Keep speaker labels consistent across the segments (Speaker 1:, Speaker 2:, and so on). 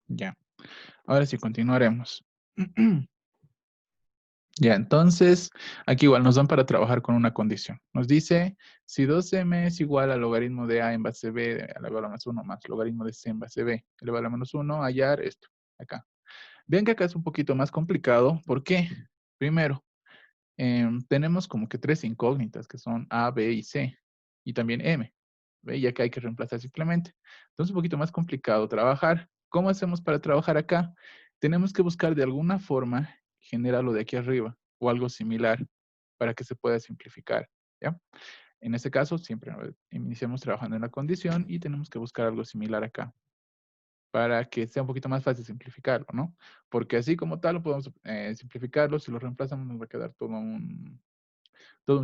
Speaker 1: Ya. Ahora sí, continuaremos. Ya, entonces, aquí igual nos dan para trabajar con una condición. Nos dice, si 2m es igual al logaritmo de a en base b elevado a la más 1 más logaritmo de c en base b elevado a la menos 1, hallar esto, acá. Ven que acá es un poquito más complicado. ¿Por qué? Primero, tenemos como que tres incógnitas, que son a, b y c, y también m. ¿Ve? Ya que hay que reemplazar simplemente. Entonces, un poquito más complicado trabajar. ¿Cómo hacemos para trabajar acá? Tenemos que buscar de alguna forma generar lo de aquí arriba o algo similar para que se pueda simplificar. ¿Ya? En este caso, siempre iniciamos trabajando en la condición y tenemos que buscar algo similar acá para que sea un poquito más fácil simplificarlo, ¿no? Porque así como tal, lo podemos simplificarlo. Si lo reemplazamos, nos va a quedar todo un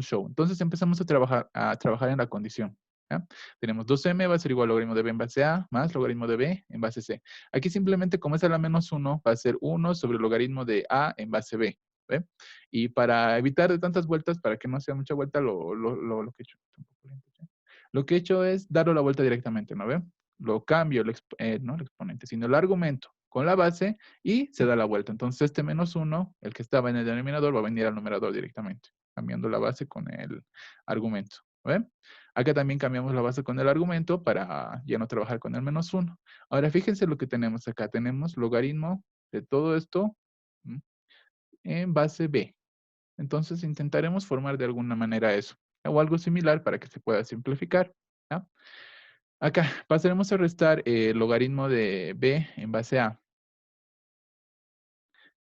Speaker 1: show. Entonces empezamos a trabajar en la condición. ¿Ya? Tenemos 2m va a ser igual al logaritmo de b en base a más logaritmo de b en base c. Aquí simplemente como es a la menos 1, va a ser 1 sobre el logaritmo de a en base b. ¿Ve? Y para evitar de tantas vueltas, para que no sea mucha vuelta, lo que he hecho. Lo que he hecho es darle la vuelta directamente, ¿no ve? Lo cambio, no el exponente, sino el argumento con la base y se da la vuelta. Entonces este menos 1, el que estaba en el denominador, va a venir al numerador directamente, cambiando la base con el argumento. ¿Ven? Acá también cambiamos la base con el argumento para ya no trabajar con el menos 1. Ahora fíjense lo que tenemos acá. Tenemos logaritmo de todo esto ¿m? En base b. Entonces intentaremos formar de alguna manera eso o algo similar para que se pueda simplificar. ¿Ya? Acá pasaremos a restar el logaritmo de b en base a.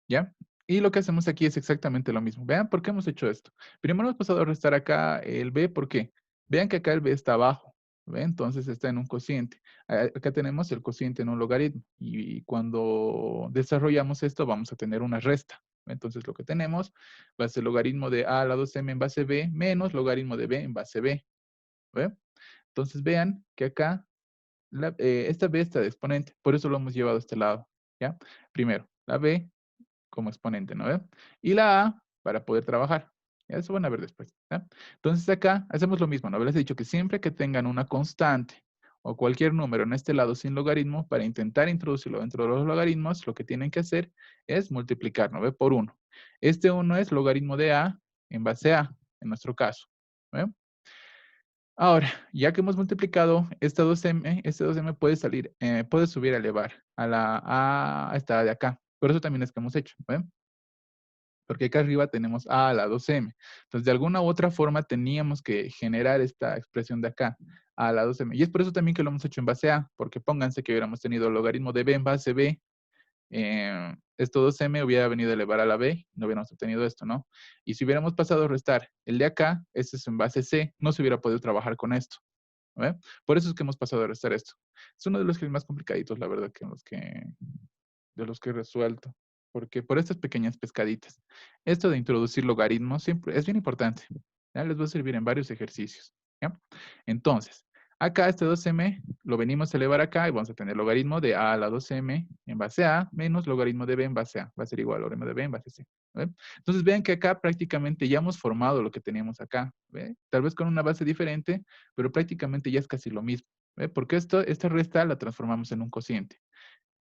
Speaker 1: ¿Ya? Y lo que hacemos aquí es exactamente lo mismo. Vean por qué hemos hecho esto. Primero hemos pasado a restar acá el b, ¿por qué? Vean que acá el b está abajo. ¿Ve? Entonces está en un cociente. Acá tenemos el cociente en un logaritmo. Y cuando desarrollamos esto vamos a tener una resta. Entonces lo que tenemos va a ser logaritmo de a a la 2m en base b menos logaritmo de b en base b. ¿Ve? Entonces vean que acá esta b está de exponente. Por eso lo hemos llevado a este lado. ¿Ya? Primero, la b como exponente, ¿no ve? Y la A para poder trabajar. Ya, eso van a ver después. ¿Ya? Entonces acá hacemos lo mismo, ¿no? Les he dicho que siempre que tengan una constante o cualquier número en este lado sin logaritmo, para intentar introducirlo dentro de los logaritmos, lo que tienen que hacer es multiplicar, ¿no ve? Por 1. Este 1 es logaritmo de A en base a, en nuestro caso. ¿Ve? Ahora, ya que hemos multiplicado, este 2m puede salir, puede subir a elevar a esta de acá. Por eso también es que hemos hecho, ¿ven? Porque acá arriba tenemos a la 2m. Entonces, de alguna u otra forma teníamos que generar esta expresión de acá, a la 2m. Y es por eso también que lo hemos hecho en base a, porque pónganse que hubiéramos tenido el logaritmo de b en base b, esto 2m hubiera venido a elevar a la b, no hubiéramos obtenido esto, ¿no? Y si hubiéramos pasado a restar el de acá, este es en base c, no se hubiera podido trabajar con esto. ¿Ve? Por eso es que hemos pasado a restar esto. Es uno de los que más complicaditos, la verdad, de los que he resuelto. Porque por estas pequeñas pescaditas. Esto de introducir logaritmos siempre es bien importante. ¿Ya? Les va a servir en varios ejercicios. ¿Ya? Entonces, acá este 2m lo venimos a elevar acá y vamos a tener logaritmo de a a la 2m en base a menos logaritmo de b en base a. Va a ser igual a logaritmo de b en base c. ¿Ve? Entonces vean que acá prácticamente ya hemos formado lo que teníamos acá. ¿Ve? Tal vez con una base diferente, pero prácticamente ya es casi lo mismo. ¿Ve? Porque esta resta la transformamos en un cociente.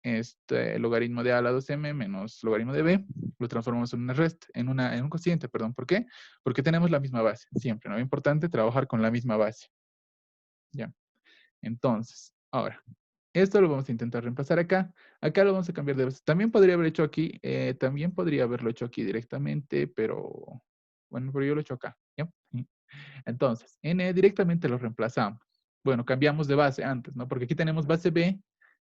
Speaker 1: Este logaritmo de a a la 2m menos logaritmo de b, lo transformamos en una resta, en un cociente, perdón. ¿Por qué? Porque tenemos la misma base, siempre, ¿no? Es importante trabajar con la misma base. Ya. Entonces, ahora, esto lo vamos a intentar reemplazar acá. Acá lo vamos a cambiar de base. También podría haber hecho aquí, también podría haberlo hecho aquí directamente, pero bueno, pero yo lo he hecho acá. ¿Ya? Entonces, n directamente lo reemplazamos. Bueno, cambiamos de base antes, ¿no? Porque aquí tenemos base B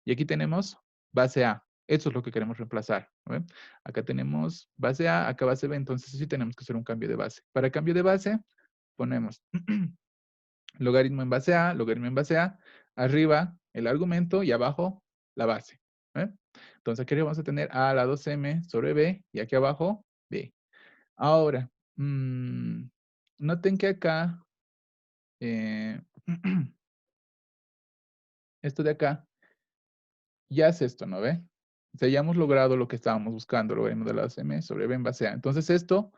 Speaker 1: y aquí tenemos base A. Eso es lo que queremos reemplazar. ¿Ven? Acá tenemos base A, acá base B, entonces sí tenemos que hacer un cambio de base. Para cambio de base, ponemos logaritmo en base A, logaritmo en base A, arriba el argumento y abajo la base. ¿Ven? Entonces aquí vamos a tener A a la 2m sobre B y aquí abajo B. Ahora, noten que acá eh, esto de acá, ya es esto, ¿no ve? O sea, ya hemos logrado lo que estábamos buscando, logaritmo de la m sobre b en base a. Entonces esto,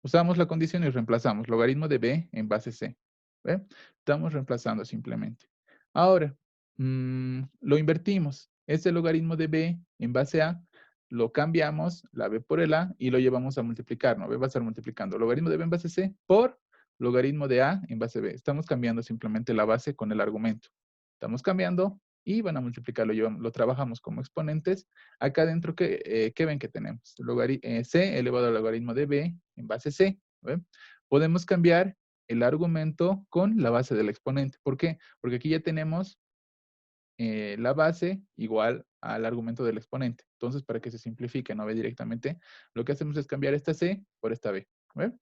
Speaker 1: usamos la condición y reemplazamos logaritmo de b en base c. ¿Ve? Estamos reemplazando simplemente. Ahora, lo invertimos. Ese logaritmo de b en base a lo cambiamos, la b por el a, y lo llevamos a multiplicar, ¿no? B va a estar multiplicando logaritmo de b en base c por logaritmo de a en base b. Estamos cambiando simplemente la base con el argumento. Estamos cambiando y van a multiplicarlo. Lo trabajamos como exponentes. Acá adentro, ¿qué ven que tenemos? C elevado al logaritmo de b en base c. ¿Ven? Podemos cambiar el argumento con la base del exponente. ¿Por qué? Porque aquí ya tenemos la base igual al argumento del exponente. Entonces, para que se simplifique, no ve directamente, lo que hacemos es cambiar esta C por esta B. ¿Ve?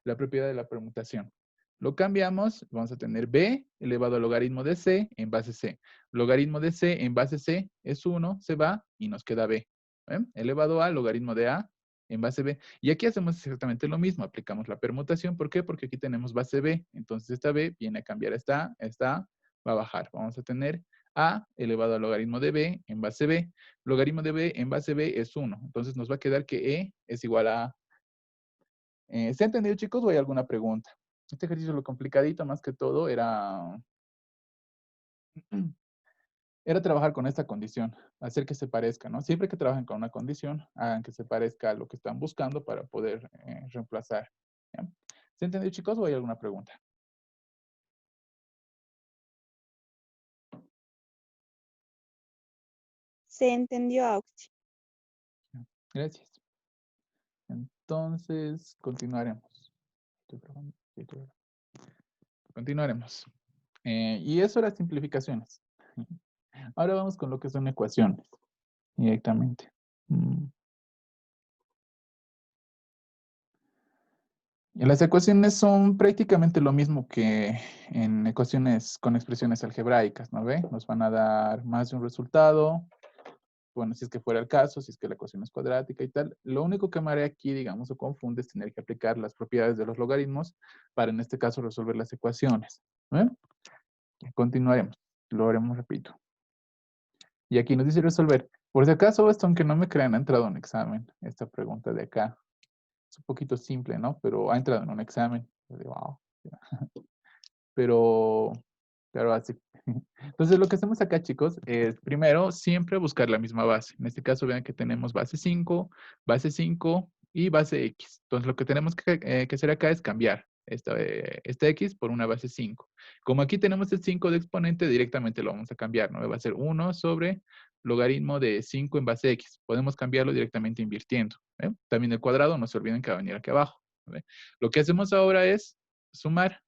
Speaker 1: La propiedad de la permutación. Lo cambiamos, vamos a tener B elevado al logaritmo de C en base C. Logaritmo de C en base C es 1, se va y nos queda B. ¿Ve? Elevado a logaritmo de A en base B. Y aquí hacemos exactamente lo mismo, aplicamos la permutación. ¿Por qué? Porque aquí tenemos base B. Entonces esta B viene a cambiar esta A va a bajar. Vamos a tener A elevado al logaritmo de B en base B. Logaritmo de B en base B es 1. Entonces nos va a quedar que E es igual a A. ¿Se ha entendido, chicos, o hay alguna pregunta? Este ejercicio lo complicadito más que todo era trabajar con esta condición, hacer que se parezca, ¿no? Siempre que trabajen con una condición, hagan que se parezca a lo que están buscando para poder reemplazar. ¿Ya? ¿Se ha entendido, chicos, o hay alguna pregunta?
Speaker 2: Se entendió, Auxi.
Speaker 1: Gracias. Entonces, continuaremos. ¿Estoy grabando? Sí, estoy grabando. Continuaremos. Y eso eran simplificaciones. Ahora vamos con lo que son ecuaciones, directamente. Y las ecuaciones son prácticamente lo mismo que en ecuaciones con expresiones algebraicas, ¿no ve? Nos van a dar más de un resultado. Bueno, si es que fuera el caso, si es que la ecuación es cuadrática y tal. Lo único que me haré aquí, digamos, o confunde es tener que aplicar las propiedades de los logaritmos para, en este caso, resolver las ecuaciones. ¿Ven? Continuaremos. Lo haremos, repito. Y aquí nos dice resolver. Por si acaso, esto, aunque no me crean, ha entrado en un examen. Esta pregunta de acá. Es un poquito simple, ¿no? Pero ha entrado en un examen. Yo digo, wow. Pero así. Entonces, lo que hacemos acá, chicos, es primero siempre buscar la misma base. En este caso, vean que tenemos base 5 y base X. Entonces, lo que tenemos que hacer acá es cambiar esta X por una base 5. Como aquí tenemos el 5 de exponente, directamente lo vamos a cambiar, ¿no? Va a ser 1 sobre logaritmo de 5 en base X. Podemos cambiarlo directamente invirtiendo. ¿Eh? También el cuadrado, no se olviden que va a venir aquí abajo. ¿Ve? Lo que hacemos ahora es sumar.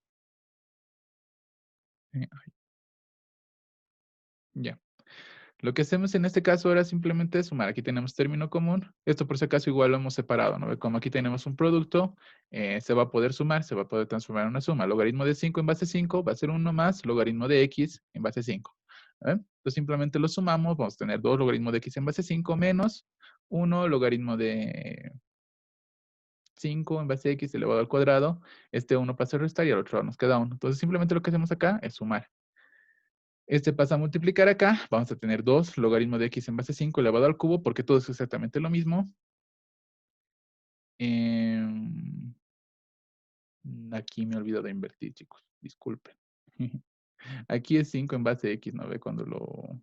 Speaker 1: Ya. Lo que hacemos en este caso ahora simplemente es sumar. Aquí tenemos término común. Esto por si acaso igual lo hemos separado, ¿no? Como aquí tenemos un producto, se va a poder sumar, se va a poder transformar en una suma. Logaritmo de 5 en base 5 va a ser 1 más logaritmo de x en base 5. Entonces simplemente lo sumamos. Vamos a tener 2 logaritmo de x en base 5 menos 1 logaritmo de 5 en base a x elevado al cuadrado. Este 1 pasa a restar y al otro lado nos queda 1. Entonces simplemente lo que hacemos acá es sumar. Este pasa a multiplicar acá. Vamos a tener 2 logaritmo de x en base 5 elevado al cubo, porque todo es exactamente lo mismo. Aquí me he olvidado de invertir, chicos. Disculpen. Aquí es 5 en base x, ¿no ve? Cuando lo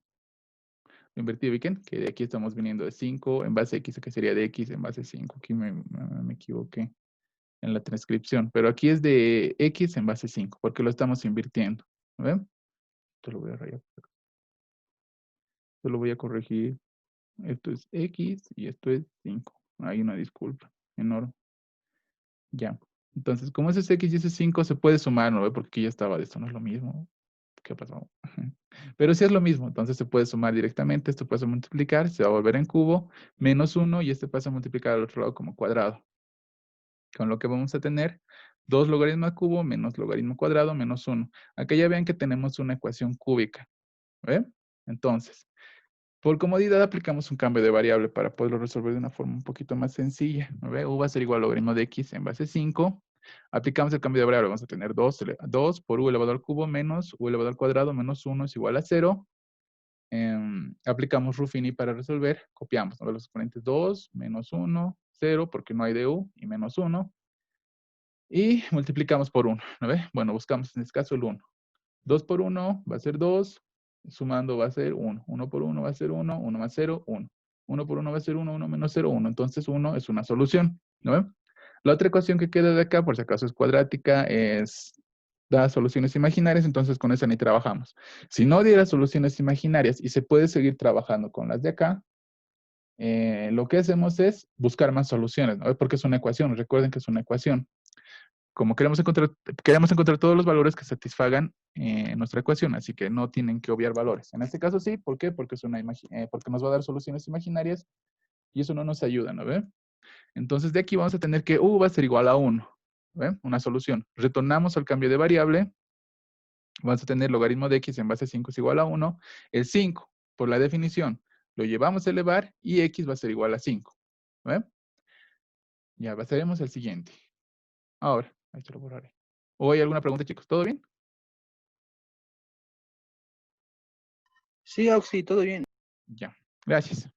Speaker 1: invertí, ¿ven? Que de aquí estamos viniendo de 5 en base x, que sería de x en base 5. Aquí me equivoqué en la transcripción. Pero aquí es de x en base 5, porque lo estamos invirtiendo. ¿No ven? Esto lo voy a rayar. Esto lo voy a corregir. Esto es X y esto es 5. Hay una disculpa enorme. Ya. Entonces, como ese es X y ese es 5, se puede sumar, ¿no? Porque aquí ya estaba, esto no es lo mismo. ¿Qué pasó? Pero sí es lo mismo, entonces se puede sumar directamente, esto pasa a multiplicar, se va a volver en cubo, menos 1 y este pasa a multiplicar al otro lado como cuadrado. Con lo que vamos a tener 2 logaritmo al cubo menos logaritmo cuadrado menos 1. Acá ya vean que tenemos una ecuación cúbica. ¿Ve? Entonces, por comodidad aplicamos un cambio de variable para poderlo resolver de una forma un poquito más sencilla. ¿No ve? U va a ser igual a logaritmo de x en base 5. Aplicamos el cambio de variable. Vamos a tener 2 por u elevado al cubo menos u elevado al cuadrado menos 1 es igual a 0. Aplicamos Ruffini para resolver. Copiamos, ¿no? Los exponentes 2 menos 1, 0 porque no hay de u y menos 1. Y multiplicamos por 1. ¿No ve? Bueno, buscamos en este caso el 1. 2 por 1 va a ser 2. sumando va a ser 1. 1 por 1 va a ser 1, 1 más 0, 1. 1 por 1 va a ser 1, 1 menos 0, 1. Entonces 1 es una solución, ¿no ven? La otra ecuación que queda de acá, por si acaso es cuadrática, da soluciones imaginarias, entonces con esa ni trabajamos. Si no diera soluciones imaginarias y se puede seguir trabajando con las de acá, lo que hacemos es buscar más soluciones, ¿no? Porque es una ecuación, recuerden que es una ecuación. Como queremos encontrar todos los valores que satisfagan nuestra ecuación, así que no tienen que obviar valores. En este caso sí, ¿por qué? Porque, porque nos va a dar soluciones imaginarias y eso no nos ayuda, ¿no ve? Entonces de aquí vamos a tener que u va a ser igual a 1, ¿ve? Una solución. Retornamos al cambio de variable, vamos a tener logaritmo de x en base a 5 es igual a 1. El 5, por la definición, lo llevamos a elevar y x va a ser igual a 5. ¿Ve? Ya pasaremos al siguiente. Ahora, ahí se lo borraré. ¿O hay alguna pregunta, chicos? ¿Todo bien?
Speaker 3: Sí, Auxi, todo bien.
Speaker 1: Ya, gracias.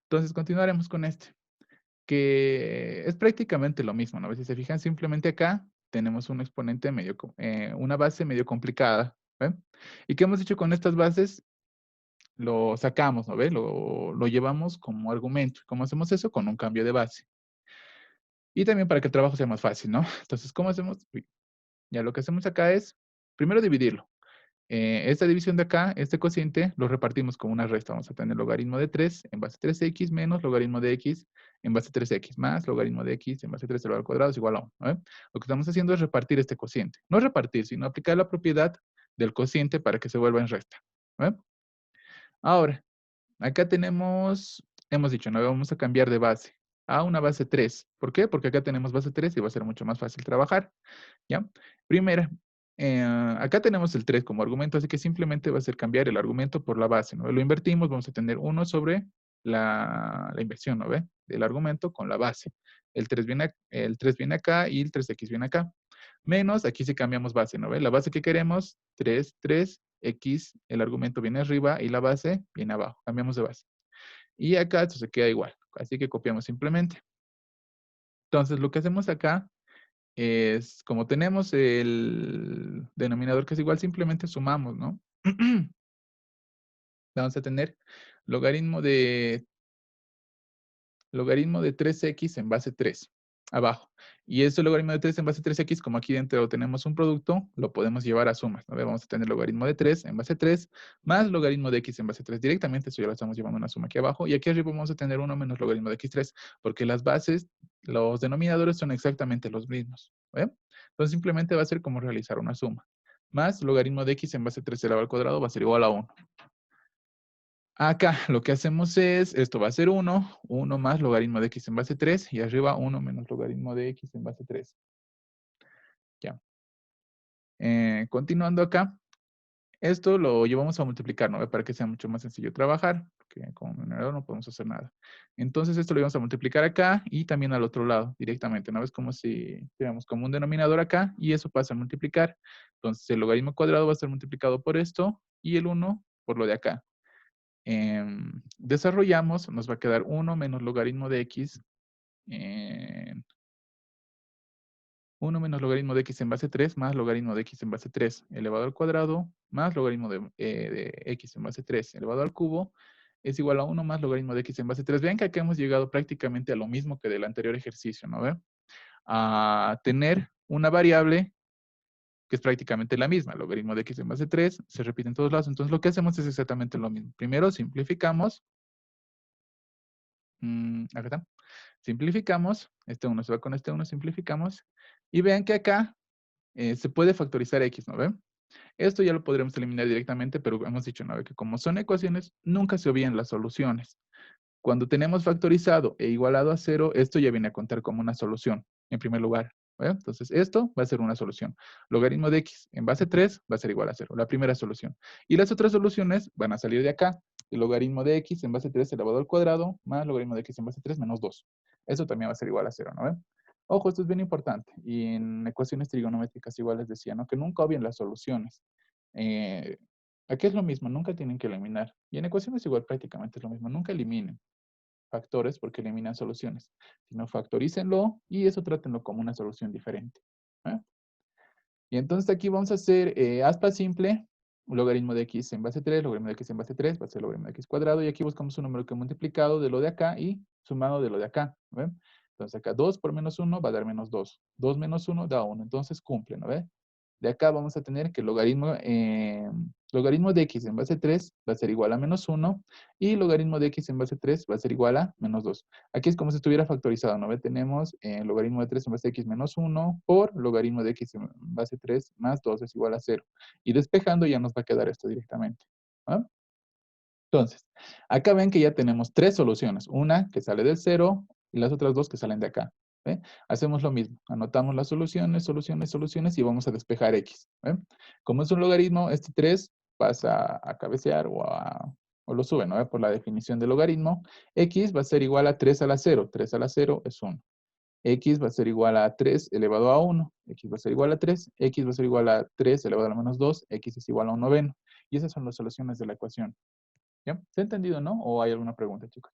Speaker 1: Entonces continuaremos con este, que es prácticamente lo mismo, ¿no? Si se fijan, simplemente acá tenemos un exponente una base medio complicada, ¿ve? ¿Y qué hemos hecho con estas bases? Lo sacamos, ¿no ve? Lo llevamos como argumento. ¿Cómo hacemos eso? Con un cambio de base. Y también para que el trabajo sea más fácil, ¿no? Entonces, ¿cómo hacemos? Uy, ya lo que hacemos acá es, primero dividirlo. Esta división de acá, este cociente, lo repartimos como una resta. Vamos a tener logaritmo de 3 en base a 3x menos logaritmo de x en base a 3x más logaritmo de x en base a 3 elevado al cuadrado es igual a 1. ¿No? Lo que estamos haciendo es repartir este cociente. No repartir, sino aplicar la propiedad del cociente para que se vuelva en resta. ¿No? Ahora, acá hemos dicho, no vamos a cambiar de base a una base 3. ¿Por qué? Porque acá tenemos base 3 y va a ser mucho más fácil trabajar. ¿Ya? Primera, acá tenemos el 3 como argumento, así que simplemente va a ser cambiar el argumento por la base, ¿no? Lo invertimos, vamos a tener 1 sobre la inversión, ¿no ve? Del argumento con la base. El 3 viene acá y el 3x viene acá. Menos, aquí sí cambiamos base, ¿no ve? La base que queremos, 3, 3, x, el argumento viene arriba y la base viene abajo. Cambiamos de base. Y acá esto se queda igual, así que copiamos simplemente. Entonces, lo que hacemos acá es, como tenemos el denominador que es igual, simplemente sumamos, ¿no? Vamos a tener logaritmo de, logaritmo de 3x en base 3, abajo. Y este logaritmo de 3 en base 3x, como aquí dentro tenemos un producto, lo podemos llevar a sumas, ¿no? Vamos a tener logaritmo de 3 en base 3, más logaritmo de x en base 3. Directamente esto ya lo estamos llevando a una suma aquí abajo. Y aquí arriba vamos a tener 1 menos logaritmo de x3, porque las bases, los denominadores son exactamente los mismos. ¿Ve? Entonces simplemente va a ser como realizar una suma. Más logaritmo de x en base 3 elevado al cuadrado va a ser igual a 1. Acá lo que hacemos es, esto va a ser 1, 1 más logaritmo de x en base 3 y arriba 1 menos logaritmo de x en base 3. Ya. Continuando acá, esto lo llevamos a multiplicar, ¿no? Para que sea mucho más sencillo trabajar, porque con un numerador no podemos hacer nada. Entonces esto lo vamos a multiplicar acá y también al otro lado directamente, ¿no? Es como si tuviéramos como un denominador acá y eso pasa a multiplicar. Entonces el logaritmo cuadrado va a ser multiplicado por esto y el 1 por lo de acá. Desarrollamos, nos va a quedar 1 menos logaritmo de x, 1 menos logaritmo de x en base 3 más logaritmo de x en base 3 elevado al cuadrado más logaritmo de x en base 3 elevado al cubo es igual a 1 más logaritmo de x en base 3. Vean que acá hemos llegado prácticamente a lo mismo que del anterior ejercicio, ¿no ven? A tener una variable que es prácticamente la misma, logaritmo de x en base 3, se repite en todos lados. Entonces lo que hacemos es exactamente lo mismo. Primero simplificamos. Acá está. Simplificamos. Este 1 se va con este 1, simplificamos. Y vean que acá se puede factorizar x, ¿no ven? Esto ya lo podremos eliminar directamente, pero hemos dicho, ¿no? Que como son ecuaciones, nunca se obvian las soluciones. Cuando tenemos factorizado e igualado a 0, esto ya viene a contar como una solución, en primer lugar. ¿Ve? Entonces, esto va a ser una solución. Logaritmo de x en base 3 va a ser igual a 0, la primera solución. Y las otras soluciones van a salir de acá. El logaritmo de x en base 3 elevado al cuadrado más logaritmo de x en base 3 menos 2. Eso también va a ser igual a 0, ¿no ven? Ojo, esto es bien importante. Y en ecuaciones trigonométricas igual les decía, ¿no? Que nunca obvien las soluciones. Eh, Aquí es lo mismo, nunca tienen que eliminar. Y en ecuaciones igual prácticamente es lo mismo, nunca eliminen factores porque eliminan soluciones, sino factorícenlo y eso trátenlo como una solución diferente. ¿Eh? Y entonces aquí vamos a hacer aspa simple logaritmo de x en base 3, logaritmo de x en base 3, va a ser logaritmo de x cuadrado, y aquí buscamos un número que he multiplicado de lo de acá y sumado de lo de acá, ¿ven? Entonces acá 2 por menos 1 va a dar menos 2. 2 menos 1 da 1, entonces cumple, ¿no ve? De acá vamos a tener que el logaritmo de x en base 3 va a ser igual a menos 1 y logaritmo de x en base 3 va a ser igual a menos 2. Aquí es como si estuviera factorizado, ¿no ve? Tenemos logaritmo de 3 en base a x menos 1 por logaritmo de x en base 3 más 2 es igual a 0. Y despejando ya nos va a quedar esto directamente. ¿Ah? Entonces, acá ven que ya tenemos tres soluciones. Una que sale del 0 y las otras dos que salen de acá. ¿Ve? Hacemos lo mismo. Anotamos las soluciones, soluciones, soluciones y vamos a despejar x. ¿Ve? Como es un logaritmo, este 3 pasa a cabecear o lo sube, ¿no? ¿Ve? Por la definición del logaritmo. X va a ser igual a 3 a la 0. 3 a la 0 es 1. X va a ser igual a 3 elevado a 1. X va a ser igual a 3. X va a ser igual a 3 elevado a la menos 2. X es igual a un noveno. Y esas son las soluciones de la ecuación. ¿Ya? ¿Se ha entendido, no? ¿O hay alguna pregunta, chicos?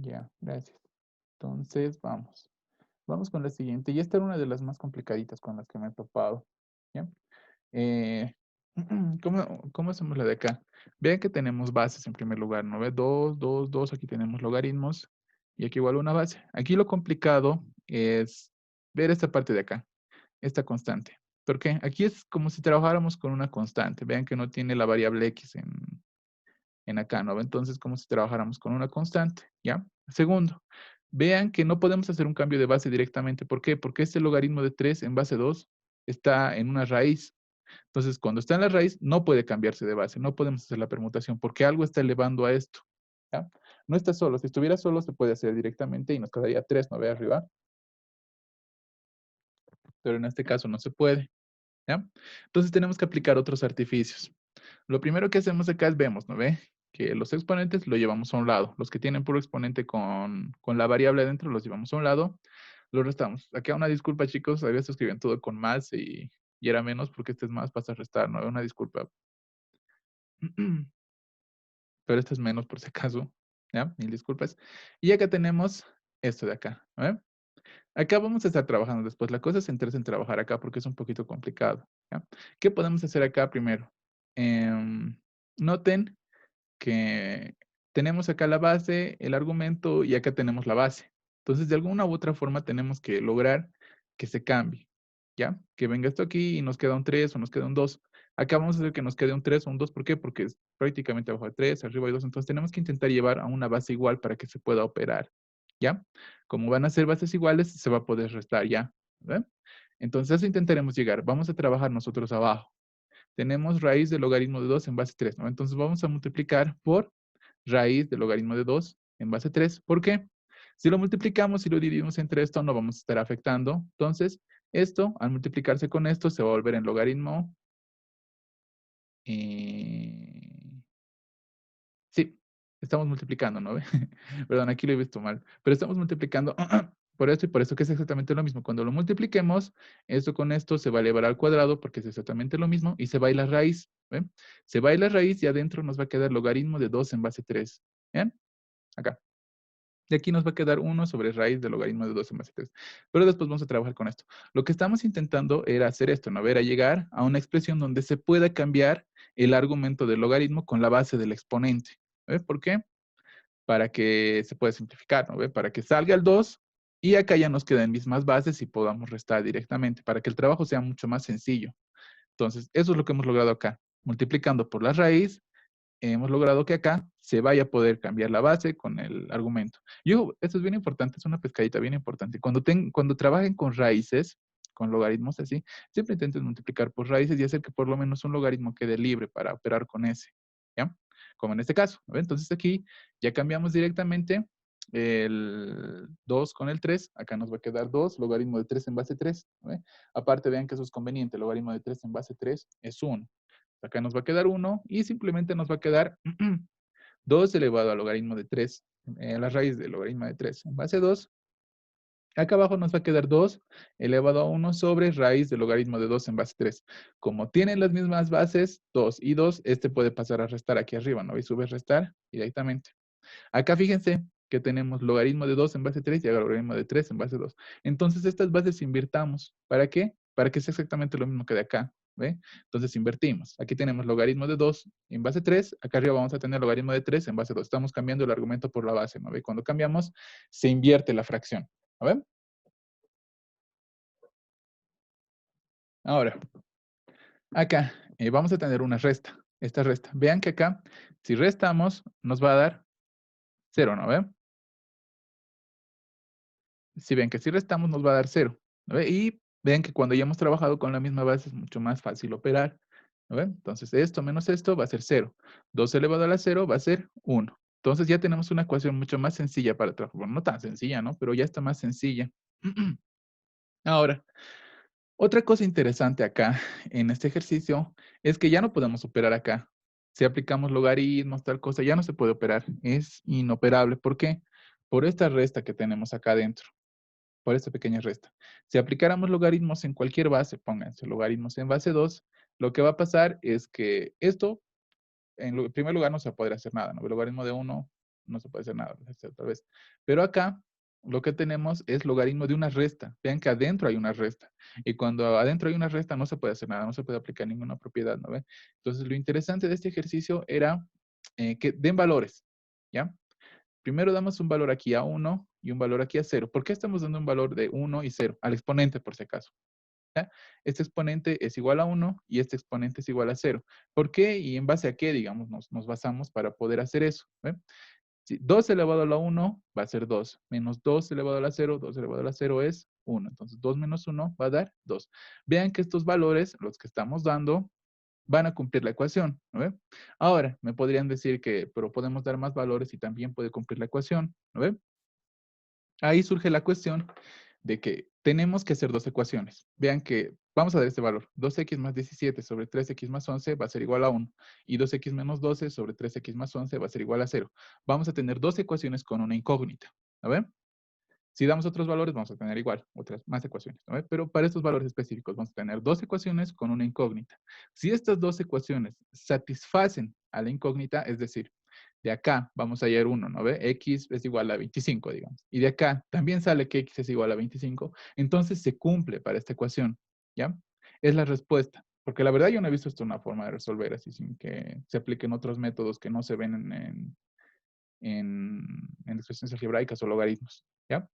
Speaker 1: Ya, gracias. Entonces, vamos. Vamos con la siguiente. Y esta era una de las más complicaditas con las que me he topado. ¿Ya? Eh, ¿cómo hacemos la de acá? Vean que tenemos bases en primer lugar, ¿no ve? 2, 2, 2. Aquí tenemos logaritmos. Y aquí igual una base. Aquí lo complicado es ver esta parte de acá. Esta constante. ¿Por qué? Aquí es como si trabajáramos con una constante. Vean que no tiene la variable x en acá, ¿no? Entonces, como si trabajáramos con una constante, ¿ya? Segundo, vean que no podemos hacer un cambio de base directamente. ¿Por qué? Porque este logaritmo de 3 en base 2 está en una raíz. Entonces, cuando está en la raíz, no puede cambiarse de base. No podemos hacer la permutación porque algo está elevando a esto, ¿ya? No está solo. Si estuviera solo, se puede hacer directamente y nos quedaría 3, ¿no ve arriba? Pero en este caso no se puede, ¿ya? Entonces, tenemos que aplicar otros artificios. Lo primero que hacemos acá es vemos, ¿no ve? Que los exponentes lo llevamos a un lado. Los que tienen puro exponente con la variable adentro los llevamos a un lado. Lo restamos. Acá una disculpa, chicos. A veces escribían todo con más y era menos porque este es más, pasa a restar, ¿no? Una disculpa. Pero este es menos por si acaso. ¿Ya? Mil disculpas. Y acá tenemos esto de acá. ¿No ve? Acá vamos a estar trabajando después. La cosa es centrarse en trabajar acá porque es un poquito complicado. ¿Ya? ¿Qué podemos hacer acá primero? Noten que tenemos acá la base, el argumento y acá tenemos la base. Entonces, de alguna u otra forma tenemos que lograr que se cambie, ¿ya? Que venga esto aquí y nos queda un 3 o nos queda un 2. Acá vamos a hacer que nos quede un 3 o un 2. ¿Por qué? Porque es prácticamente abajo de 3, arriba hay 2. Entonces, tenemos que intentar llevar a una base igual para que se pueda operar, ¿ya? Como van a ser bases iguales, se va a poder restar, ¿ya? ¿Ve? Entonces, eso intentaremos llegar. Vamos a trabajar nosotros abajo. Tenemos raíz del logaritmo de 2 en base 3, ¿no? Entonces vamos a multiplicar por raíz del logaritmo de 2 en base 3. ¿Por qué? Si lo multiplicamos y lo dividimos entre esto, no vamos a estar afectando. Entonces, esto, al multiplicarse con esto, se va a volver en logaritmo. Sí, estamos multiplicando, ¿no? Perdón, aquí lo he visto mal. Pero estamos multiplicando por esto y por esto, que es exactamente lo mismo. Cuando lo multipliquemos, esto con esto se va a elevar al cuadrado porque es exactamente lo mismo y se va a ir la raíz. ¿Ven? Se va a ir la raíz y adentro nos va a quedar logaritmo de 2 en base 3. ¿Ven? Acá. Y aquí nos va a quedar 1 sobre raíz del logaritmo de 2 en base 3. Pero después vamos a trabajar con esto. Lo que estamos intentando era hacer esto, ¿no? Ver a llegar a una expresión donde se pueda cambiar el argumento del logaritmo con la base del exponente. ¿Ves por qué? Para que se pueda simplificar, ¿no? ¿Ve? Para que salga el 2 y acá ya nos quedan mismas bases y podamos restar directamente, para que el trabajo sea mucho más sencillo. Entonces, eso es lo que hemos logrado acá. Multiplicando por la raíz, hemos logrado que acá se vaya a poder cambiar la base con el argumento. Yo, esto es bien importante, es una pescadita bien importante. Cuando trabajen con raíces, con logaritmos así, siempre intenten multiplicar por raíces y hacer que por lo menos un logaritmo quede libre para operar con ese. ¿Ya? Como en este caso. ¿Ve? Entonces aquí ya cambiamos directamente el 2 con el 3. Acá nos va a quedar 2, logaritmo de 3 en base 3. ¿Ve? Aparte, vean que eso es conveniente. Logaritmo de 3 en base 3 es 1. Acá nos va a quedar 1 y simplemente nos va a quedar 2 elevado al logaritmo de 3, la raíz del logaritmo de 3 en base 2 Acá abajo nos va a quedar 2 elevado a 1 sobre raíz del logaritmo de 2 en base 3. Como tienen las mismas bases, 2 y 2, este puede pasar a restar aquí arriba, ¿no? Y sube restar directamente. Acá fíjense que tenemos logaritmo de 2 en base 3 y ahora logaritmo de 3 en base 2. Entonces estas bases invirtamos. ¿Para qué? Para que sea exactamente lo mismo que de acá. ¿Ve? Entonces invertimos. Aquí tenemos logaritmo de 2 en base 3. Acá arriba vamos a tener logaritmo de 3 en base 2. Estamos cambiando el argumento por la base, ¿no ve? Cuando cambiamos, se invierte la fracción. ¿No ven? Ahora, acá vamos a tener una resta. Esta resta. Vean que acá, si restamos, nos va a dar 0, ¿no ven? Si ven que si restamos, nos va a dar 0. ¿No ve? Y ven que cuando ya hemos trabajado con la misma base es mucho más fácil operar. ¿No ven? Entonces, esto menos esto va a ser 0. 2 elevado a la 0 va a ser 1. Entonces, ya tenemos una ecuación mucho más sencilla para trabajar. Bueno, no tan sencilla, ¿no? Pero ya está más sencilla. Ahora, otra cosa interesante acá en este ejercicio es que ya no podemos operar acá. Si aplicamos logaritmos, tal cosa, ya no se puede operar. Es inoperable. ¿Por qué? Por esta resta que tenemos acá adentro. Por esta pequeña resta. Si aplicáramos logaritmos en cualquier base, pónganse logaritmos en base 2, lo que va a pasar es que esto, en primer lugar, no se puede hacer nada, ¿no? El logaritmo de 1 no se puede hacer nada, otra vez. Pero acá, lo que tenemos es logaritmo de una resta. Vean que adentro hay una resta. Y cuando adentro hay una resta, no se puede hacer nada, no se puede aplicar ninguna propiedad, ¿no ve? Entonces, lo interesante de este ejercicio era que den valores, ¿ya? Primero damos un valor aquí a 1 y un valor aquí a 0. ¿Por qué estamos dando un valor de 1 y 0? Al exponente, por si acaso. ¿Ya? Este exponente es igual a 1 y este exponente es igual a 0. ¿Por qué y en base a qué, digamos, nos basamos para poder hacer eso? ¿Ve? Si 2 elevado a la 1 va a ser 2. Menos 2 elevado a la 0, 2 elevado a la 0 es 1. Entonces 2 menos 1 va a dar 2. Vean que estos valores, los que estamos dando, van a cumplir la ecuación, ¿no ve? Ahora, me podrían decir que, pero podemos dar más valores y también puede cumplir la ecuación, ¿no ve? Ahí surge la cuestión de que tenemos que hacer dos ecuaciones. Vean que vamos a dar este valor. 2x más 17 sobre 3x más 11 va a ser igual a 1. Y 2x menos 12 sobre 3x más 11 va a ser igual a 0. Vamos a tener dos ecuaciones con una incógnita, ¿no ve? Si damos otros valores, vamos a tener igual, otras más ecuaciones, ¿no? Pero para estos valores específicos vamos a tener dos ecuaciones con una incógnita. Si estas dos ecuaciones satisfacen a la incógnita, es decir, de acá vamos a hallar 1, ¿no ve? X es igual a 25, digamos. Y de acá también sale que X es igual a 25. Entonces se cumple para esta ecuación, ¿ya? Es la respuesta. Porque la verdad yo no he visto esto una forma de resolver así sin que se apliquen otros métodos que no se ven en expresiones algebraicas o logaritmos, ¿ya?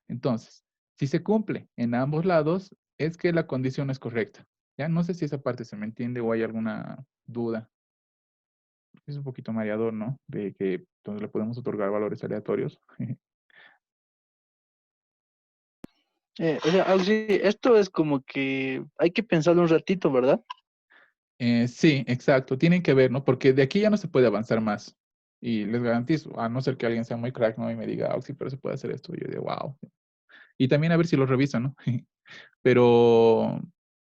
Speaker 1: Entonces, si se cumple en ambos lados, es que la condición es correcta. Ya no sé si esa parte se me entiende o hay alguna duda. Es un poquito mareador, ¿no? De que entonces le podemos otorgar valores aleatorios.
Speaker 3: O sea, Auxi, esto es como que hay que pensarlo un ratito, ¿verdad?
Speaker 1: Sí, exacto. Tienen que ver, ¿no? Porque de aquí ya no se puede avanzar más. Y les garantizo, a no ser que alguien sea muy crack, ¿no? Y me diga, sí, pero se puede hacer esto. Y yo digo, wow. Y también a ver si lo revisan, ¿no? Pero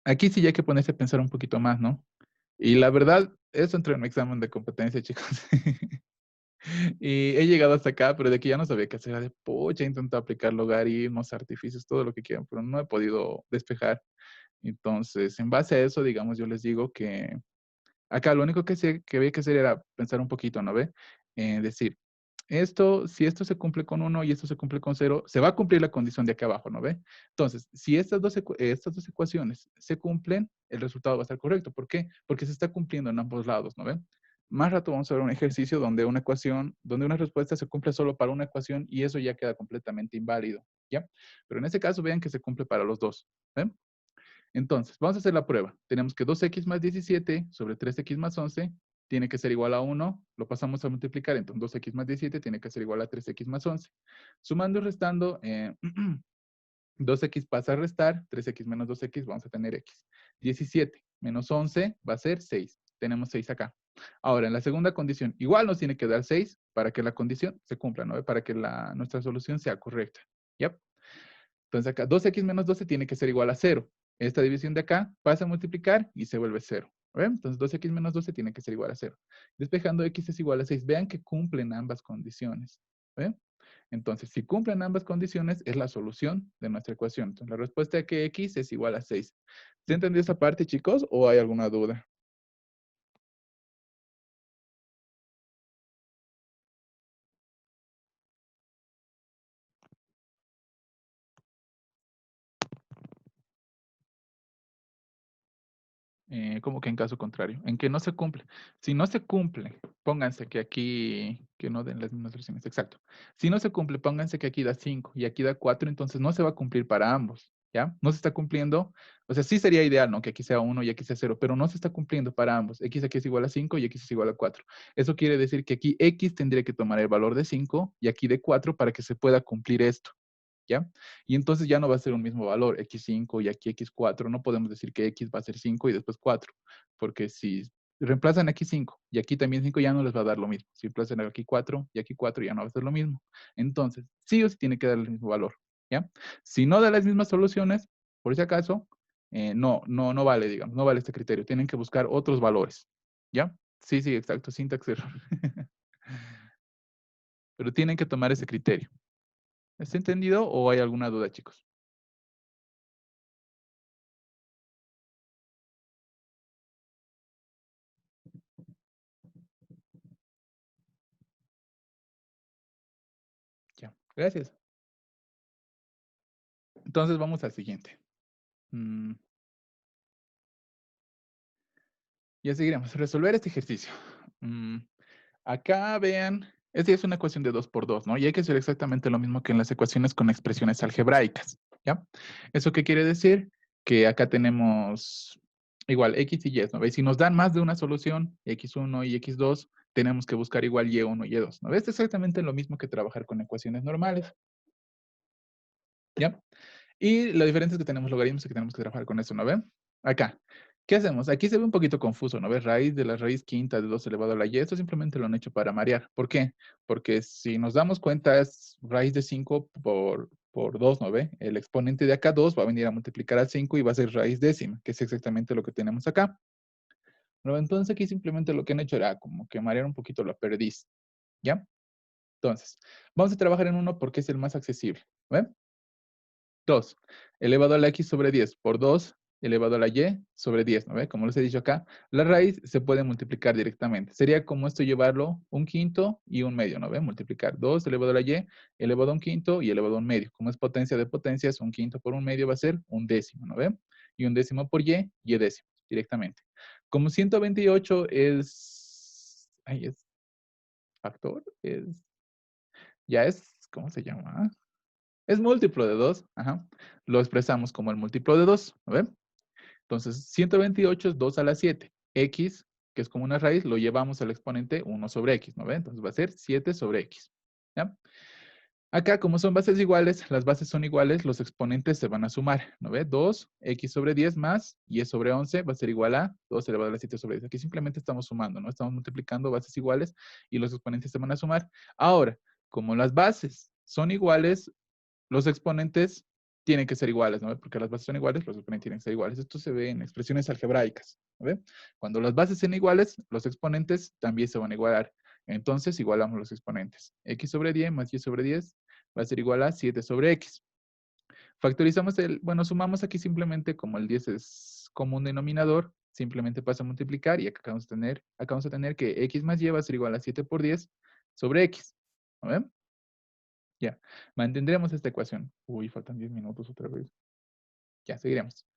Speaker 1: aquí sí ya hay que ponerse a pensar un poquito más, ¿no? Y la verdad, eso entró en mi examen de competencia, chicos. Y he llegado hasta acá, pero de aquí ya no sabía qué hacer. Era de pucha, he intentado aplicar logaritmos, artificios, todo lo que quieran, pero no he podido despejar. Entonces, en base a eso, digamos, yo les digo que acá lo único que había que hacer era pensar un poquito, ¿no ve? Decir, esto, si esto se cumple con 1 y esto se cumple con 0, se va a cumplir la condición de acá abajo, ¿no ve? Entonces, si estas dos ecuaciones se cumplen, el resultado va a estar correcto. ¿Por qué? Porque se está cumpliendo en ambos lados, ¿no ve? Más rato vamos a ver un ejercicio donde una ecuación, donde una respuesta se cumple solo para una ecuación y eso ya queda completamente inválido, ¿ya? Pero en este caso vean que se cumple para los dos, ¿ven? Entonces, vamos a hacer la prueba. Tenemos que 2x más 17 sobre 3x más 11 tiene que ser igual a 1. Lo pasamos a multiplicar. Entonces, 2x más 17 tiene que ser igual a 3x más 11. Sumando y restando, 2x pasa a restar. 3x menos 2x, vamos a tener x. 17 menos 11 va a ser 6. Tenemos 6 acá. Ahora, en la segunda condición, igual nos tiene que dar 6 para que la condición se cumpla, ¿no? Para que nuestra solución sea correcta. ¿Ya? Entonces acá 2x menos 12 tiene que ser igual a 0. Esta división de acá pasa a multiplicar y se vuelve 0. ¿Ven? Entonces 2x menos 12 tiene que ser igual a 0. Despejando x es igual a 6. Vean que cumplen ambas condiciones. ¿Ven? Entonces, si cumplen ambas condiciones, es la solución de nuestra ecuación. Entonces, la respuesta es que x es igual a 6. ¿Se entendió esa parte, chicos, o hay alguna duda? ¿Cómo que en caso contrario? En que no se cumple. Si no se cumple, pónganse que aquí, que no den las mismas soluciones, exacto. Si no se cumple, pónganse que aquí da 5 y aquí da 4, entonces no se va a cumplir para ambos, ¿ya? No se está cumpliendo, o sea, sí sería ideal, ¿no? Que aquí sea 1 y aquí sea 0, pero no se está cumpliendo para ambos. X aquí es igual a 5 y X es igual a 4. Eso quiere decir que aquí X tendría que tomar el valor de 5 y aquí de 4 para que se pueda cumplir esto. ¿Ya? Y entonces ya no va a ser un mismo valor, x5 y aquí x4. No podemos decir que x va a ser 5 y después 4, porque si reemplazan aquí 5 y aquí también 5 ya no les va a dar lo mismo. Si reemplazan aquí 4 y aquí 4 ya no va a ser lo mismo. Entonces, sí o sí tiene que dar el mismo valor, ¿ya? Si no da las mismas soluciones, por si acaso, no vale, digamos, no vale este criterio. Tienen que buscar otros valores, ¿ya? Sí, sí, exacto, syntax error. Pero tienen que tomar ese criterio. ¿Está entendido o hay alguna duda, chicos? Ya, gracias. Entonces vamos al siguiente. Mm, ya seguiremos. Resolver este ejercicio. Mm, acá vean, esta es una ecuación de 2 por 2, ¿no? Y hay que hacer exactamente lo mismo que en las ecuaciones con expresiones algebraicas, ¿ya? ¿Eso qué quiere decir? Que acá tenemos igual x y y, ¿no ves? Si nos dan más de una solución, x1 y x2, tenemos que buscar igual y1 y y2, ¿no ves? Es exactamente lo mismo que trabajar con ecuaciones normales, ¿ya? Y la diferencia es que tenemos logaritmos y que tenemos que trabajar con eso, ¿no ven? Acá. ¿Qué hacemos? Aquí se ve un poquito confuso, ¿no ves? Raíz de la raíz quinta de 2 elevado a la y. Esto simplemente lo han hecho para marear. ¿Por qué? Porque si nos damos cuenta es raíz de 5 por 2, ¿no ve? El exponente de acá 2 va a venir a multiplicar al 5 y va a ser raíz décima, que es exactamente lo que tenemos acá. ¿No? Entonces aquí simplemente lo que han hecho era como que marear un poquito la perdiz, ¿ya? Entonces, vamos a trabajar en uno porque es el más accesible, ¿ven? 2 elevado a la x sobre 10 por 2 elevado a la y sobre 10, ¿no ve? Como les he dicho acá, la raíz se puede multiplicar directamente. Sería como esto llevarlo un quinto y un medio, ¿no ve? Multiplicar 2 elevado a la y elevado a un quinto y elevado a un medio. Como es potencia de potencias, un quinto por un medio va a ser un décimo, ¿no ve? Y un décimo por y décimo, directamente. Como 128 es factor, ya es, ¿cómo se llama? Es múltiplo de 2, ajá. Lo expresamos como el múltiplo de 2, ¿no ven? Entonces, 128 es 2 a la 7. X, que es como una raíz, lo llevamos al exponente 1 sobre X, ¿no ven? Entonces va a ser 7 sobre X, ¿ya? Acá, como son bases iguales, las bases son iguales, los exponentes se van a sumar, ¿no ve? 2, X sobre 10 más Y sobre 11 va a ser igual a 2 elevado a la 7 sobre 10. Aquí simplemente estamos sumando, ¿no? Estamos multiplicando bases iguales y los exponentes se van a sumar. Ahora, como las bases son iguales, los exponentes tienen que ser iguales, ¿no? Porque las bases son iguales, los exponentes tienen que ser iguales. Esto se ve en expresiones algebraicas, ¿no? Cuando las bases son iguales, los exponentes también se van a igualar. Entonces, igualamos los exponentes. X sobre 10 más Y sobre 10 va a ser igual a 7 sobre X. Factorizamos bueno, sumamos aquí simplemente como el 10 es como un denominador, simplemente pasa a multiplicar y acá vamos a tener que X más Y va a ser igual a 7 por 10 sobre X. ¿No ven? Ya, mantendremos esta ecuación. Uy, faltan 10 minutos otra vez. Ya, seguiremos.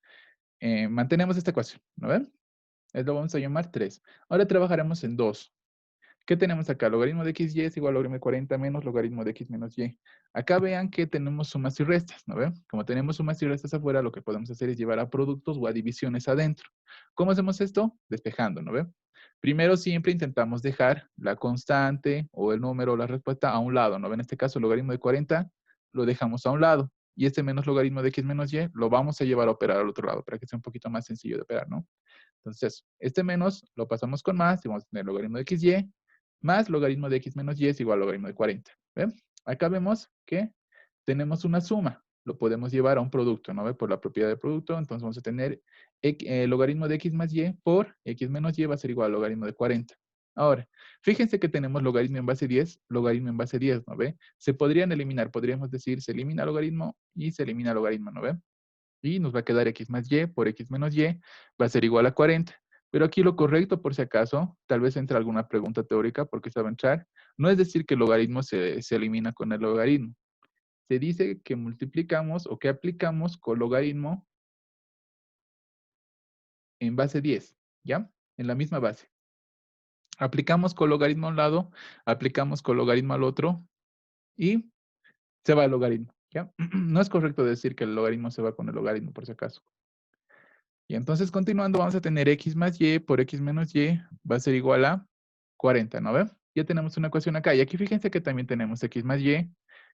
Speaker 1: Mantenemos esta ecuación, ¿no ven? Lo vamos a llamar 3. Ahora trabajaremos en 2. ¿Qué tenemos acá? Logaritmo de xy es igual a logaritmo de 40 menos logaritmo de x menos y. Acá vean que tenemos sumas y restas, ¿no ven? Como tenemos sumas y restas afuera, lo que podemos hacer es llevar a productos o a divisiones adentro. ¿Cómo hacemos esto? Despejando, ¿no ven? Primero siempre intentamos dejar la constante o el número o la respuesta a un lado, ¿no ven? En este caso, el logaritmo de 40 lo dejamos a un lado. Y este menos logaritmo de x menos y lo vamos a llevar a operar al otro lado para que sea un poquito más sencillo de operar, ¿no? Entonces, este menos lo pasamos con más y vamos a tener logaritmo de xy más logaritmo de x menos y es igual a logaritmo de 40. ¿Ven? Acá vemos que tenemos una suma. Lo podemos llevar a un producto, ¿no? ¿Ve? Por la propiedad del producto, entonces vamos a tener logaritmo de x más y por x menos y va a ser igual al logaritmo de 40. Ahora, fíjense que tenemos logaritmo en base 10, logaritmo en base 10, ¿no ve? Se podrían eliminar, podríamos decir, se elimina logaritmo y se elimina logaritmo, ¿no ve? Y nos va a quedar x más y por x menos y va a ser igual a 40. Pero aquí lo correcto, por si acaso, tal vez entre alguna pregunta teórica, porque se va a entrar, no es decir que el logaritmo se elimina con el logaritmo. Se dice que multiplicamos o que aplicamos con logaritmo en base 10, ¿ya? En la misma base. Aplicamos con logaritmo a un lado, aplicamos con logaritmo al otro y se va el logaritmo, ¿ya? No es correcto decir que el logaritmo se va con el logaritmo, por si acaso. Y entonces, continuando, vamos a tener x más y por x menos y va a ser igual a 40, ¿no ve? Ya tenemos una ecuación acá. Y aquí fíjense que también tenemos x más y,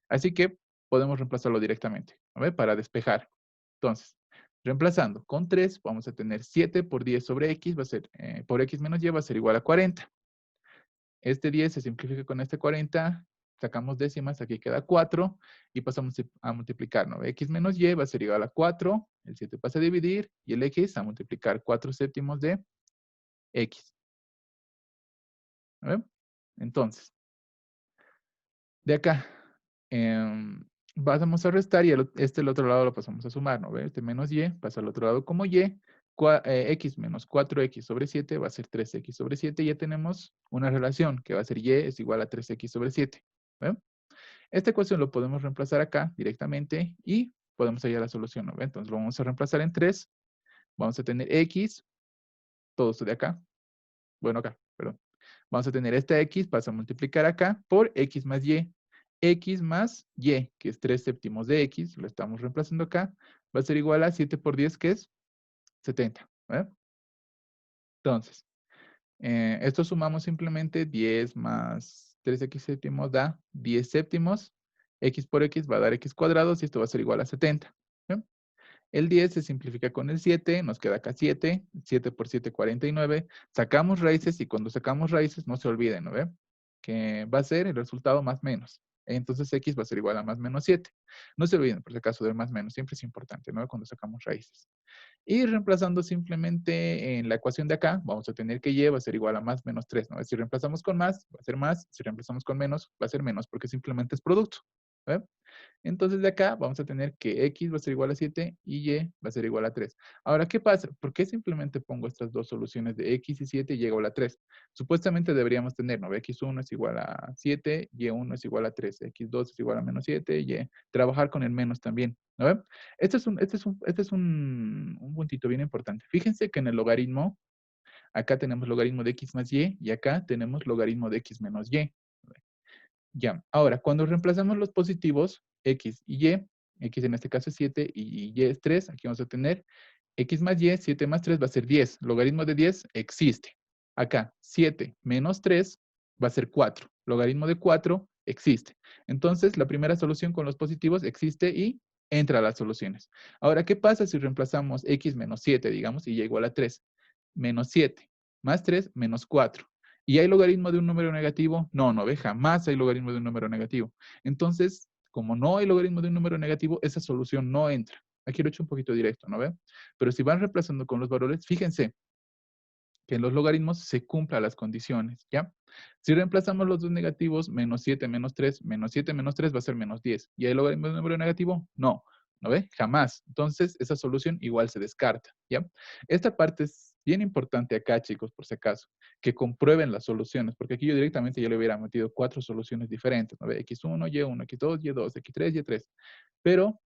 Speaker 1: así que podemos reemplazarlo directamente, ¿no ve? Para despejar. Entonces, reemplazando con 3, vamos a tener 7 por 10 sobre x, va a ser, por x menos y va a ser igual a 40. Este 10 se simplifica con este 40, sacamos décimas, aquí queda 4 y pasamos a multiplicar, ¿no? X menos y va a ser igual a 4, el 7 pasa a dividir y el x a multiplicar 4 séptimos de x. ¿No? Entonces, de acá, vamos a restar y el otro lado lo pasamos a sumar, ¿no? Este menos y pasa al otro lado como y. X menos 4x sobre 7 va a ser 3x sobre 7. Y ya tenemos una relación que va a ser y es igual a 3x sobre 7. ¿Ve? Esta ecuación lo podemos reemplazar acá directamente y podemos hallar la solución, ¿no? Entonces lo vamos a reemplazar en 3. Vamos a tener x, todo esto de acá. Bueno, acá, perdón. Vamos a tener esta x, pasa a multiplicar acá por x más y. X más y, que es 3 séptimos de x, lo estamos reemplazando acá, va a ser igual a 7 por 10, que es 70. ¿Ve? Entonces, esto sumamos simplemente 10 más 3x séptimos da 10 séptimos. X por x va a dar x cuadrados y esto va a ser igual a 70. ¿Ve? El 10 se simplifica con el 7, nos queda acá 7. 7 por 7, 49. Sacamos raíces y cuando sacamos raíces, no se olviden, ¿no ve? Que va a ser el resultado más menos. Entonces x va a ser igual a más menos 7. No se olviden, por si acaso, del más menos. Siempre es importante, ¿no? Cuando sacamos raíces. Y reemplazando simplemente en la ecuación de acá, vamos a tener que y va a ser igual a más menos 3, ¿no? Si reemplazamos con más, va a ser más. Si reemplazamos con menos, va a ser menos, porque simplemente es producto. ¿Ve? Entonces de acá vamos a tener que x va a ser igual a 7 y y va a ser igual a 3. Ahora, ¿qué pasa? ¿Por qué simplemente pongo estas dos soluciones de x y 7 y y igual a 3? Supuestamente deberíamos tener, ¿no? X1 es igual a 7, y1 es igual a 3, x2 es igual a menos 7, y trabajar con el menos también, ¿no ve? Este es un puntito bien importante. Fíjense que en el logaritmo, acá tenemos logaritmo de x más y acá tenemos logaritmo de x menos y. Ya, ahora, cuando reemplazamos los positivos, x y y, x en este caso es 7 y y es 3, aquí vamos a tener x más y, 7 más 3 va a ser 10. Logaritmo de 10 existe. Acá, 7 menos 3 va a ser 4. Logaritmo de 4 existe. Entonces, la primera solución con los positivos existe y entra a las soluciones. Ahora, ¿qué pasa si reemplazamos x menos 7, digamos, y y igual a 3? Menos 7 más 3 menos 4. ¿Y hay logaritmo de un número negativo? No, no ve, jamás hay logaritmo de un número negativo. Entonces, como no hay logaritmo de un número negativo, esa solución no entra. Aquí lo he hecho un poquito directo, ¿no ve? Pero si van reemplazando con los valores, fíjense que en los logaritmos se cumplan las condiciones, ¿ya? Si reemplazamos los dos negativos, menos 7 menos 7 menos 3 va a ser menos 10. ¿Y hay logaritmo de un número negativo? No. ¿No ve? Jamás. Entonces, esa solución igual se descarta, ¿ya? Esta parte es bien importante acá, chicos, por si acaso, que comprueben las soluciones, porque aquí yo directamente ya le hubiera metido 4 soluciones diferentes, ¿no ve? X1, Y1, X2, Y2, X3, Y3. Pero,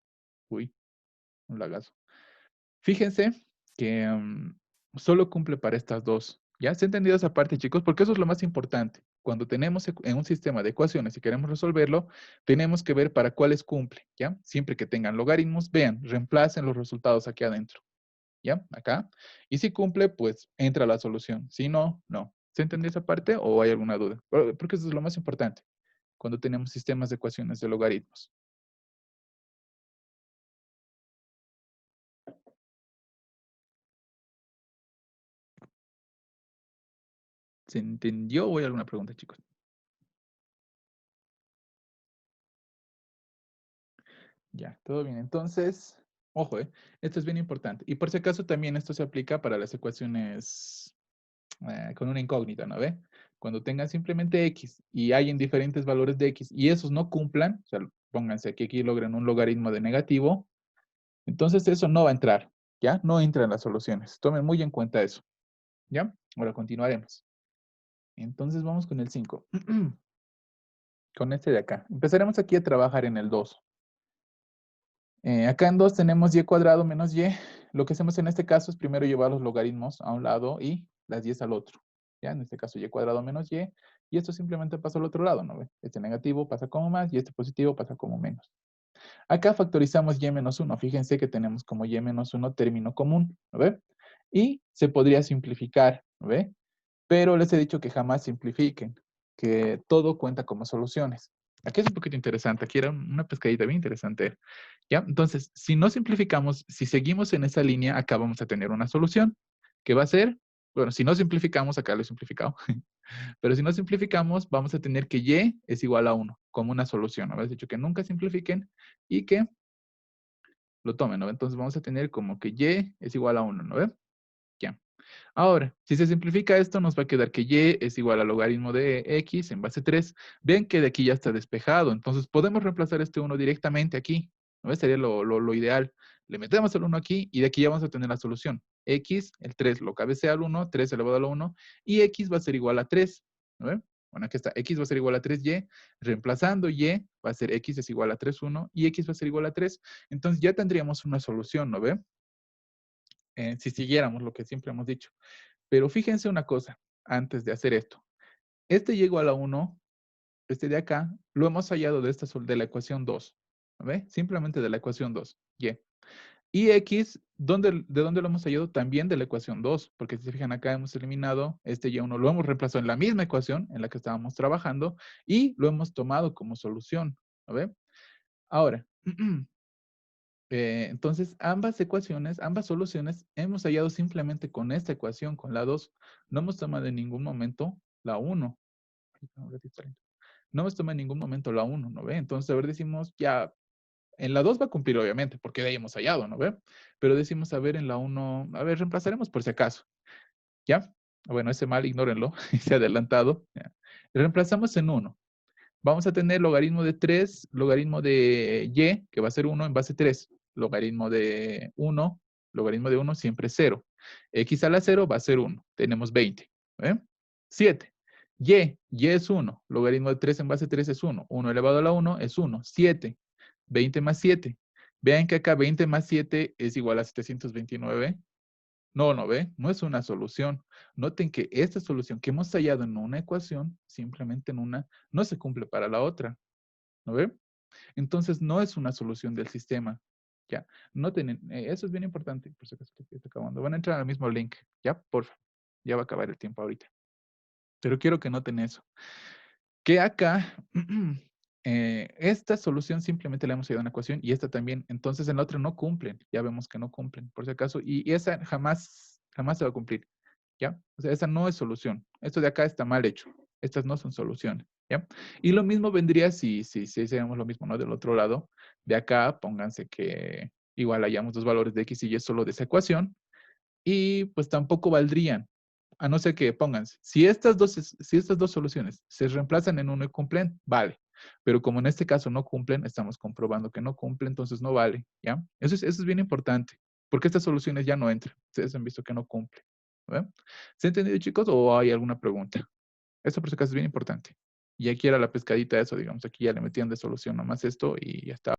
Speaker 1: uy, un lagazo. Fíjense que solo cumple para estas dos. ¿Ya? ¿Se ha entendido esa parte, chicos? Porque eso es lo más importante. Cuando tenemos en un sistema de ecuaciones y queremos resolverlo, tenemos que ver para cuáles cumple, ¿ya? Siempre que tengan logaritmos, vean, reemplacen los resultados aquí adentro, ¿ya? Acá. Y si cumple, pues entra la solución. Si no, no. ¿Se entendió esa parte o hay alguna duda? Porque eso es lo más importante cuando tenemos sistemas de ecuaciones de logaritmos. ¿Se entendió o hay alguna pregunta, chicos? Ya, todo bien. Entonces, ojo, esto es bien importante. Y por si acaso también esto se aplica para las ecuaciones con una incógnita, ¿no ve? Cuando tengan simplemente x y hay en diferentes valores de x y esos no cumplan, o sea, pónganse que aquí logren un logaritmo de negativo, entonces eso no va a entrar, ¿ya? No entra en las soluciones. Tomen muy en cuenta eso, ¿ya? Ahora continuaremos. Entonces vamos con el 5. Con este de acá. Empezaremos aquí a trabajar en el 2. Acá en 2 tenemos y cuadrado menos y. Lo que hacemos en este caso es primero llevar los logaritmos a un lado y las y al otro. ¿Ya? En este caso y cuadrado menos y. Y esto simplemente pasa al otro lado, ¿no ve? Este negativo pasa como más y este positivo pasa como menos. Acá factorizamos y menos 1. Fíjense que tenemos como y menos 1 término común, ¿no ve? Y se podría simplificar, ¿no ve? Pero les he dicho que jamás simplifiquen, que todo cuenta como soluciones. Aquí es un poquito interesante, aquí era una pescadita bien interesante. ¿Ya? Entonces, si no simplificamos, si seguimos en esa línea, acá vamos a tener una solución, que va a ser, bueno, si no simplificamos, acá lo he simplificado, pero si no simplificamos, vamos a tener que y es igual a 1, como una solución. Habéis dicho que nunca simplifiquen y que lo tomen, ¿no? Entonces vamos a tener como que y es igual a 1, ¿no ve? Ya. Ahora, si se simplifica esto, nos va a quedar que y es igual al logaritmo de x en base 3. Ven que de aquí ya está despejado, entonces podemos reemplazar este 1 directamente aquí. ¿No? Sería lo ideal. Le metemos el 1 aquí y de aquí ya vamos a tener la solución. X, el 3 lo cabecea al 1, 3 elevado a la 1, y x va a ser igual a 3. ¿No ve? Bueno, aquí está. X va a ser igual a 3y. Reemplazando y va a ser x es igual a 3, 1, y x va a ser igual a 3. Entonces ya tendríamos una solución, ¿no ve? Si siguiéramos lo que siempre hemos dicho. Pero fíjense una cosa, antes de hacer esto. Este llegó a la 1, este de acá, lo hemos hallado de la ecuación 2. ¿Ve? Simplemente de la ecuación 2. Y. Y x, ¿de dónde lo hemos hallado? También de la ecuación 2, porque si se fijan acá hemos eliminado este y1, lo hemos reemplazado en la misma ecuación en la que estábamos trabajando y lo hemos tomado como solución. ¿Ve? Ahora, entonces, ambas ecuaciones, ambas soluciones, hemos hallado simplemente con esta ecuación, con la 2. No hemos tomado en ningún momento la 1. No hemos tomado en ningún momento la 1, ¿no ve? Entonces, a ver, decimos, ya, en la 2 va a cumplir, obviamente, porque de ahí hemos hallado, ¿no ve? Pero decimos, a ver, en la 1, a ver, reemplazaremos por si acaso. ¿Ya? Bueno, ese mal, ignórenlo, se ha adelantado. ¿Ya? Reemplazamos en 1. Vamos a tener logaritmo de 3, logaritmo de y, que va a ser 1 en base 3. Logaritmo de 1 siempre es 0. X a la 0 va a ser 1. Tenemos 20. 7. Y es 1. Logaritmo de 3 en base 3 es 1. 1 elevado a la 1 es 1. 7. 20 más 7. Vean que acá 20 más 7 es igual a 729. No, no ve, no es una solución. Noten que esta solución que hemos hallado en una ecuación, simplemente en una, no se cumple para la otra. ¿No ve? Entonces no es una solución del sistema. Ya, noten, eso es bien importante. Por si acaso que está acabando. Van a entrar al mismo link. Ya, porfa. Ya va a acabar el tiempo ahorita. Pero quiero que noten eso. Que acá, esta solución simplemente le hemos hallado una ecuación y esta también. Entonces en la otra no cumplen. Ya vemos que no cumplen, por si acaso. Y esa jamás se va a cumplir. ¿Ya? O sea, esa no es solución. Esto de acá está mal hecho. Estas no son soluciones. ¿Ya? Y lo mismo vendría si hiciéramos lo mismo, ¿no? Del otro lado. De acá, pónganse que igual hayamos dos valores de x y y solo de esa ecuación. Y pues tampoco valdrían. A no ser que pónganse. Si estas dos soluciones se reemplazan en uno y cumplen, vale. Pero como en este caso no cumplen, estamos comprobando que no cumplen, entonces no vale. ¿Ya? Eso es bien importante. Porque estas soluciones ya no entran. Ustedes han visto que no cumplen. ¿Ve? ¿Se ha entendido, chicos? ¿O hay alguna pregunta? Esto por si acaso es bien importante. Y aquí era la pescadita eso, digamos. Aquí ya le metían de solución nomás esto y ya está.